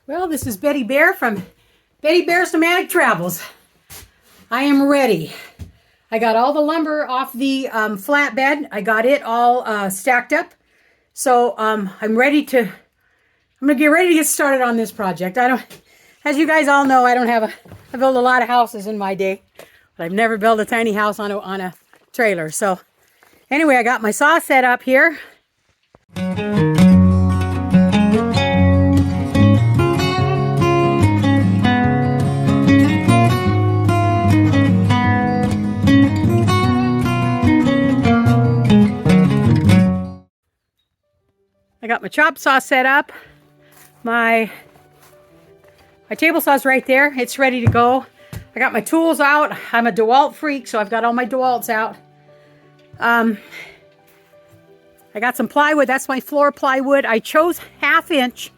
Well, this is Betty Bear from Betty Bear's Nomadic Travels. I am ready. I got all the lumber off the flatbed. I got it all stacked up. So I'm gonna get ready to get started on this project. As you guys all know, I built a lot of houses in my day, but I've never built a tiny house on a trailer. So anyway, I got my saw set up here. I got my chop saw set up. My table saw's right there. It's ready to go. I got my tools out. I'm a DeWalt freak, so I've got all my DeWalts out. I got some plywood. That's my floor plywood. I chose 1/2 inch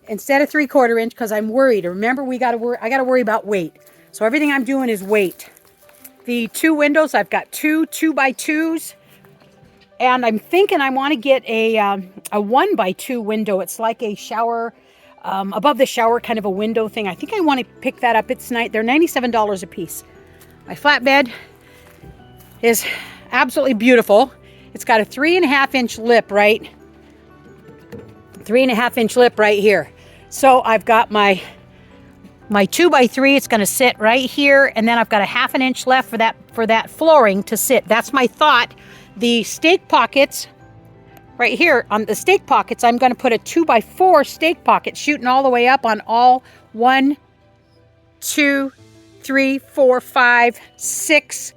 instead of 3/4 inch because I'm worried. Remember, I got to worry about weight. So everything I'm doing is weight. The 2 windows, I've got 2 2x2s. And I'm thinking I want to get a 1x2 window. It's like a shower, above the shower kind of a window thing. I think I want to pick that up. They're $97 a piece. My flatbed is absolutely beautiful. It's got a 3.5 inch lip, right? 3.5 inch lip right here. So I've got my 2x3. It's going to sit right here. And then I've got a 1/2 inch left for that flooring to sit. That's my thought. The stake pockets, right here on the stake pockets, I'm going to put a 2x4 stake pocket shooting all the way up on all 1, 2, 3, 4, 5, 6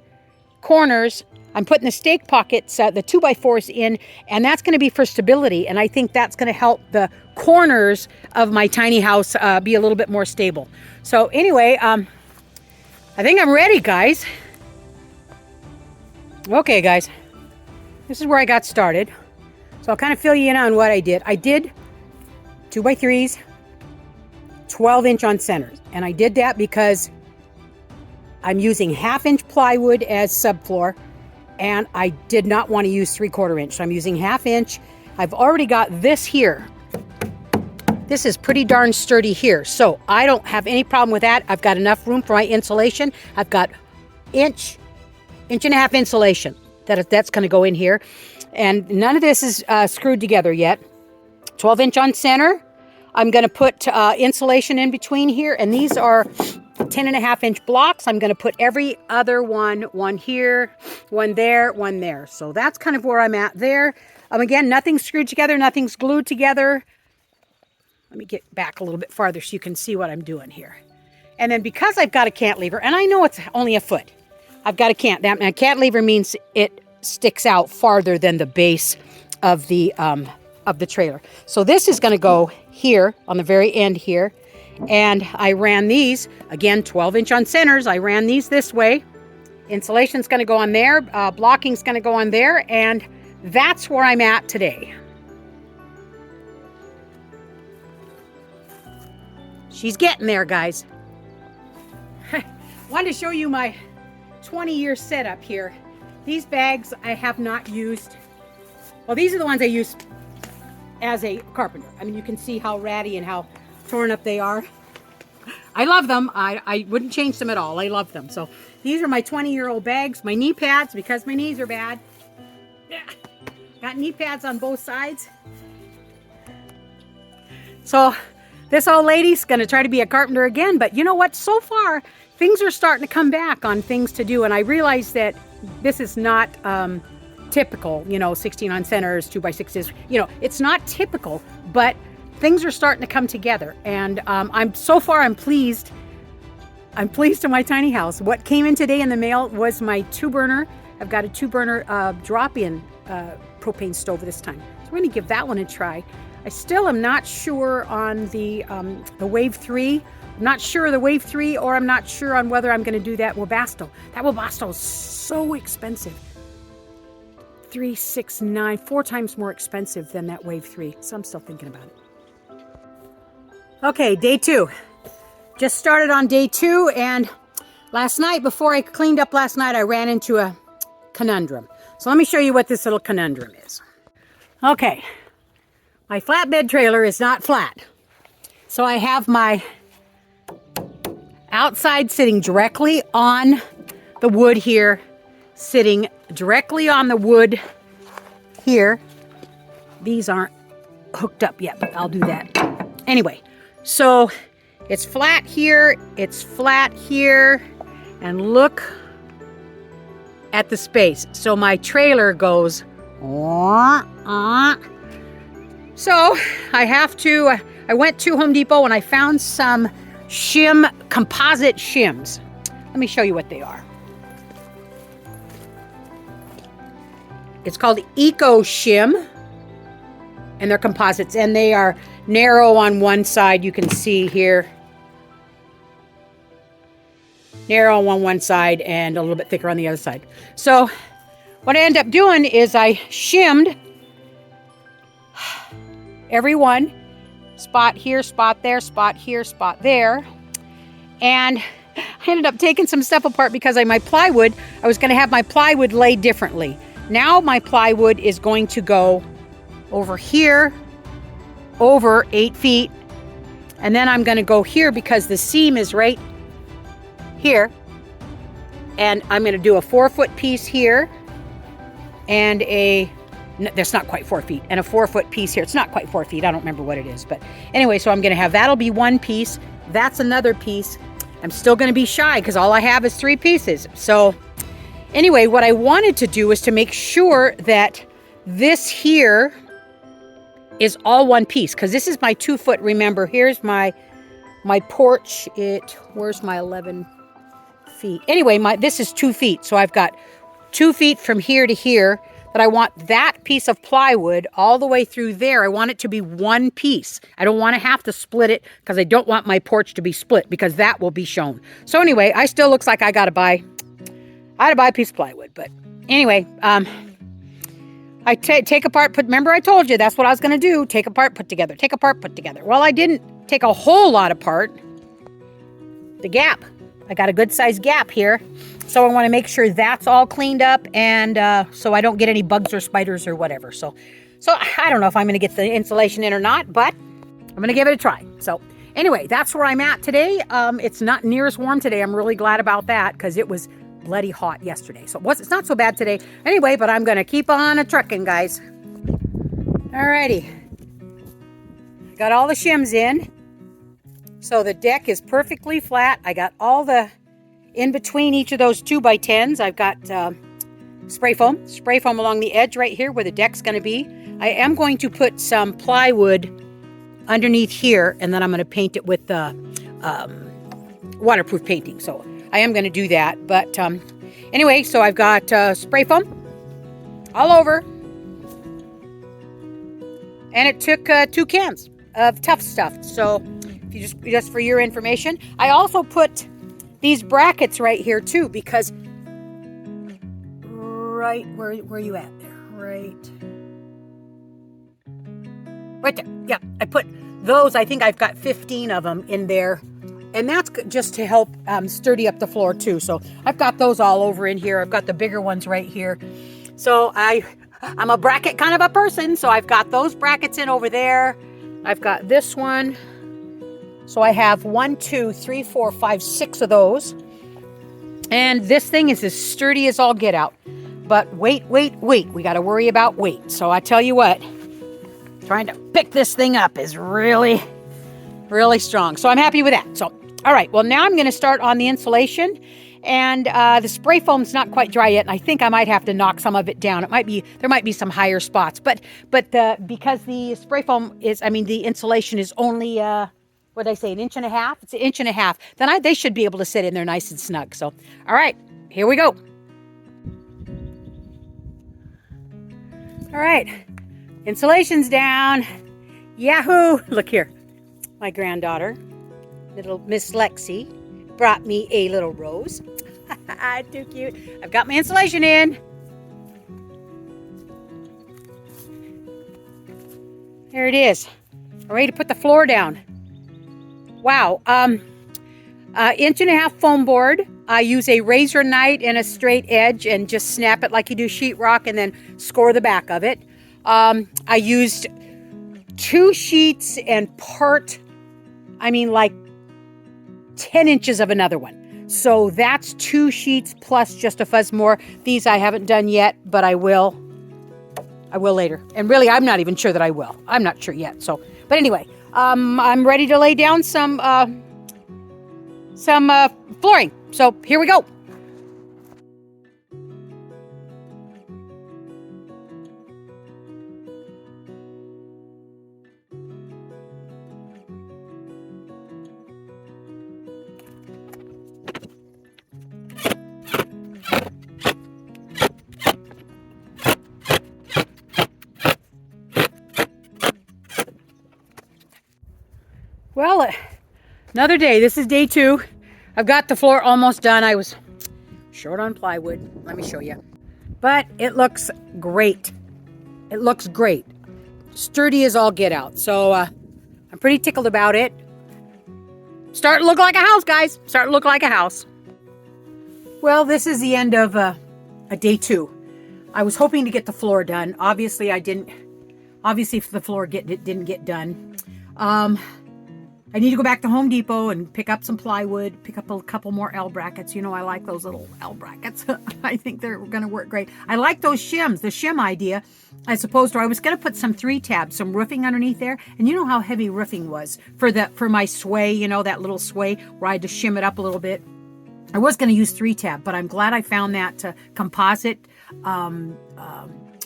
corners. I'm putting the stake pockets, the 2x4s in, and that's going to be for stability. And I think that's going to help the corners of my tiny house be a little bit more stable. So anyway, I think I'm ready, guys. Okay, guys. This is where I got started. So I'll kind of fill you in on what I did. I did 2x3s, 12 inch on centers. And I did that because I'm using 1/2 inch plywood as subfloor. And I did not want to use 3/4 inch. So I'm using 1/2 inch. I've already got this here. This is pretty darn sturdy here. So I don't have any problem with that. I've got enough room for my insulation. I've got inch and 1/2 insulation. That's going to go in here. And none of this is screwed together yet. 12 inch on center. I'm going to put insulation in between here. And these are 10.5 inch blocks. I'm going to put every other one here, one there, one there. So that's kind of where I'm at there. Again, nothing's screwed together. Nothing's glued together. Let me get back a little bit farther so you can see what I'm doing here. And then because I've got a cantilever, and I know it's only a foot, I've got a cantilever means it sticks out farther than the base of the trailer. So this is going to go here on the very end here. And I ran these, again, 12 inch on centers. I ran these this way. Insulation's going to go on there. Blocking's going to go on there. And that's where I'm at today. She's getting there, guys. Wanted to show you my 20-year setup here. These bags I have not used. Well, these are the ones I use as a carpenter. I mean, you can see how ratty and how torn up they are. I love them. I wouldn't change them at all. I love them. So these are my 20-year-old bags. My knee pads, because my knees are bad. Got knee pads on both sides. So this old lady's going to try to be a carpenter again. But you know what? So far, things are starting to come back on things to do. And I realize that this is not typical, 16 on centers, 2x6s. It's not typical, but things are starting to come together. And I'm pleased. I'm pleased to my tiny house. What came in today in the mail was my 2-burner. I've got a 2-burner drop-in propane stove this time. So we're going to give that one a try. I still am not sure on the Wave 3. I'm not sure of the Wave 3, or I'm not sure on whether I'm going to do that Webasto. That Webasto is so expensive. $369, 4 times more expensive than that Wave 3. So I'm still thinking about it. Okay, day 2. Just started on day 2, and last night, before I cleaned up last night, I ran into a conundrum. So let me show you what this little conundrum is. Okay, my flatbed trailer is not flat. So I have my outside sitting directly on the wood here, sitting directly on the wood here. These aren't hooked up yet, but I'll do that. Anyway, so it's flat here, it's flat here, and look at the space. So my trailer goes, so I went to Home Depot and I found some composite shims. Let me show you what they are. It's called Eco Shim, and they're composites, and they are narrow on one side. You can see here, narrow on one side and a little bit thicker on the other side. So what I end up doing is I shimmed every one, spot here, spot there, spot here, spot there, and I ended up taking some stuff apart because I was going to have my plywood laid differently. Now my plywood is going to go over here, over 8 feet, and then I'm going to go here because the seam is right here, and I'm going to do a 4-foot piece here, and that's not quite 4 feet, and a 4-foot piece here. It's not quite 4 feet. I don't remember what it is, but anyway, so I'm going to have, that'll be one piece. That's another piece. I'm still going to be shy because all I have is 3 pieces. So anyway, what I wanted to do is to make sure that this here is all one piece, because this is my 2-foot. Remember, here's my porch. Where's my 11 feet? Anyway, this is 2 feet. So I've got 2 feet from here to here, but I want that piece of plywood all the way through there. I want it to be one piece. I don't want to have to split it because I don't want my porch to be split, because that will be shown. So anyway, I still looks like I had to buy a piece of plywood. But anyway, I take apart, remember I told you that's what I was going to do. Take apart, put together, take apart, put together. Well, I didn't take a whole lot apart. The gap. I got a good sized gap here. So I want to make sure that's all cleaned up, and so I don't get any bugs or spiders or whatever. So I don't know if I'm going to get the insulation in or not, but I'm going to give it a try. So anyway, that's where I'm at today. It's not near as warm today. I'm really glad about that because it was bloody hot yesterday. So it's not so bad today. Anyway, but I'm going to keep on trucking, guys. Alrighty. Got all the shims in. So the deck is perfectly flat. I got all the in between each of those 2x10s. I've got spray foam along the edge right here where the deck's going to be. I am going to put some plywood underneath here, and then I'm going to paint it with waterproof painting. So I am going to do that. But anyway, so I've got spray foam all over, and it took 2 cans of Tough Stuff. So if you just for your information, I also put these brackets right here too, because right where are you at there? Right there. Yeah, I put those. I think I've got 15 of them in there, and that's just to help sturdy up the floor too. So I've got those all over in here. I've got the bigger ones right here. So I'm a bracket kind of a person, so I've got those brackets in over there. I've got this one. So I have 1, 2, 3, 4, 5, 6 of those. And this thing is as sturdy as all get out. But wait. We got to worry about weight. So I tell you what, trying to pick this thing up is really, really strong. So I'm happy with that. So, all right. Well, now I'm going to start on the insulation. And the spray foam's not quite dry yet. And I think I might have to knock some of it down. There might be some higher spots. But because the spray foam the insulation is only... what did I say, 1.5 inches? It's 1.5 inches. Then they should be able to sit in there nice and snug. So, all right, here we go. All right, insulation's down. Yahoo! Look here. My granddaughter, little Miss Lexi, brought me a little rose. Too cute. I've got my insulation in. There it is. I'm ready to put the floor down. Wow, 1.5 inch foam board. I use a razor knife and a straight edge and just snap it like you do sheetrock and then score the back of it. I used 2 sheets and part I mean like 10 inches of another one. So that's 2 sheets plus just a fuzz more. These I haven't done yet, but I will. I will later. And really, I'm not even sure that I will. I'm not sure yet. So, but anyway, I'm ready to lay down some flooring. So here we go. Well, another day. This is day 2. I've got the floor almost done. I was short on plywood. Let me show you. But it looks great. It looks great. Sturdy as all get out. So I'm pretty tickled about it. Starting to look like a house, guys. Starting to look like a house. Well, this is the end of a day 2. I was hoping to get the floor done. Obviously, I didn't. Obviously, if the floor didn't get done. I need to go back to Home Depot and pick up some plywood, pick up a couple more L brackets. You know, I like those little L brackets. I think they're going to work great. I like those shims, the shim idea, as opposed to, I was going to put some 3-tabs, some roofing underneath there. And you know how heavy roofing was for my sway, you know, that little sway where I had to shim it up a little bit. I was going to use 3-tab, but I'm glad I found that composite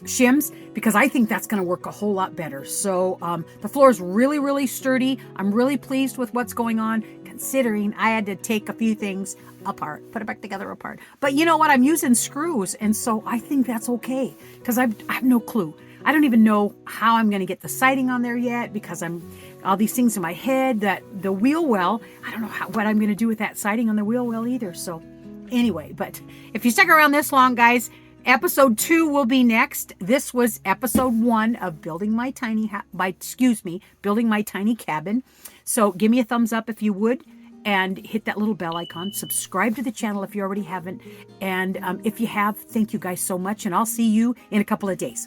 shims, because I think that's going to work a whole lot better. So the floor is really, really sturdy. I'm really pleased with what's going on, considering I had to take a few things apart, put it back together apart. But you know what? I'm using screws, and so I think that's okay, because I have no clue. I don't even know how I'm going to get the siding on there yet, because I'm all these things in my head, that the wheel well, I don't know what I'm going to do with that siding on the wheel well either. So anyway, but if you stuck around this long, guys, episode 2 will be next. This was episode 1 of building my tiny cabin. So give me a thumbs up if you would, and hit that little bell icon. Subscribe to the channel if you already haven't. And if you have, thank you guys so much. And I'll see you in a couple of days.